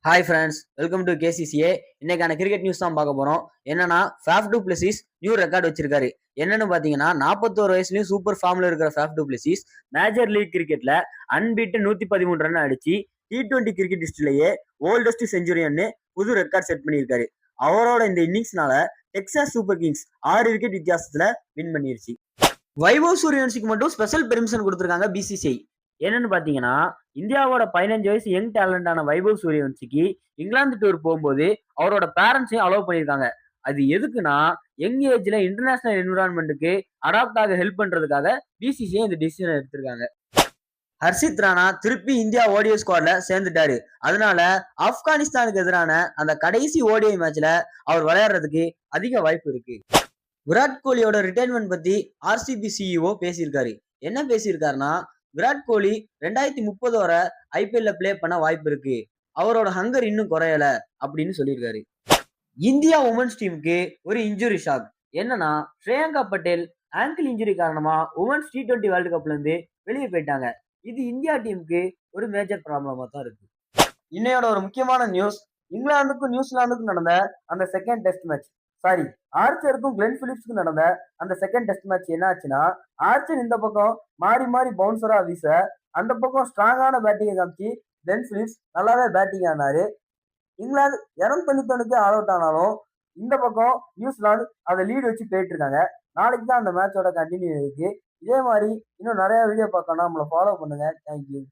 Hi friends, welcome to KCCA. இன்னைக்கான cricket news தான் பார்க்க போறோம். என்னன்னா Faf du Plessis new record வச்சிருக்காரு. என்னன்னு பாத்தீங்கன்னா 41 வயசுலயும் சூப்பர் ஃபார்ம்ல இருக்கிற Faf du Plessis major league கிரிக்கெட்ல அன்பீட்டு 113 ரன் அடிச்சு T20 கிரிக்கெட் ஹிஸ்டரியிலேயே ஓல்டஸ்ட் செஞ்சுரியன்னு புது ரெக்கார்ட் செட் பண்ணியிருக்காரு. அவரோட இந்த இன்னிங்ஸ்னால டெக்சாஸ் சூப்பர் கிங்ஸ் 6 விக்கெட் வித்தியாசத்துல வின் பண்ணிருச்சு. வைபவ் சூரியவன்சிக்கு மட்டும் ஸ்பெஷல் பெர்மிஷன் கொடுத்திருக்காங்க பிசிசிஐ. என்னன்னு பாத்தீங்கன்னா இந்தியாவோட 15 வயசு யங் டேலண்டான வைபவ் சூரியவன்சிக்கு இங்கிலாந்து டூர் போகும்போது அவரோட பேரண்ட்ஸையும் அலோவ் பண்ணியிருக்காங்க. அது எதுக்குன்னா யங் ஏஜ்ல இன்டர்நேஷனல் என்விரான்மெண்ட்டுக்கு அடாப்ட் ஆக ஹெல்ப் பண்றதுக்காக பிசிசிஐ இந்த டிசிஷன் எடுத்திருக்காங்க. ஹர்ஷித் ராணா திருப்பி இந்தியா ஓடிஐ ஸ்குவாட்ல சேர்ந்துட்டாரு. அதனால ஆப்கானிஸ்தானுக்கு எதிரான அந்த கடைசி ஓடிஐ மேட்ச்ல அவர் விளையாடுறதுக்கு அதிக வாய்ப்பு இருக்கு. விராட் கோலியோட ரிட்டைர்மெண்ட் பத்தி ஆர்சிபி சிஇஓ பேசியிருக்காரு. என்ன பேசியிருக்காருன்னா, விராட் கோலி 2030 வரை ஐபிஎல்ல பிளே பண்ண வாய்ப்பு இருக்கு, அவரோட ஹங்கர் இன்னும் குறையல அப்படின்னு சொல்லியிருக்காரு. இந்தியா உமன்ஸ் டீமுக்கு ஒரு இன்ஜுரி ஷாக். என்னன்னா ஸ்ரேயங்கா பட்டேல் ஆங்கிள் இன்ஜுரி காரணமா உமன்ஸ் T20 வேர்ல்டு கப்ல இருந்து வெளியே போயிட்டாங்க. இது இந்தியா டீமுக்கு ஒரு மேஜர் ப்ராப்ளமா தான் இருக்கு. இன்னையோட ஒரு முக்கியமான நியூஸ், இங்கிலாந்துக்கும் நியூசிலாந்துக்கும் நடந்த அந்த செகண்ட் டெஸ்ட் மேட்ச், சாரி ஆர்ச்சருக்கும் கிளென் பிலிப்ஸ்க்கும் நடந்த அந்த செகண்ட் டெஸ்ட் மேட்ச் என்ன ஆச்சுன்னா, ஆர்ச்சர் இந்த பக்கம் மாறி மாறி பவுன்சரா வீச அந்த பக்கம் ஸ்ட்ராங்கான பேட்டிங்கை காமிச்சு கிளென் பிலிப்ஸ் நல்லாவே பேட்டிங் ஆனாரு. இங்கிலாந்து 291க்கு ஆல் அவுட் ஆனாலும் இந்த பக்கம் நியூசிலாந்து அதை லீடு வச்சு போயிட்டு இருக்காங்க. நாளைக்கு தான் அந்த மேட்சோட கண்டினியூ இருக்கு. இதே மாதிரி இன்னும் நிறைய வீடியோ பார்க்கணும், நம்மளை ஃபாலோ பண்ணுங்க. தேங்க்யூ.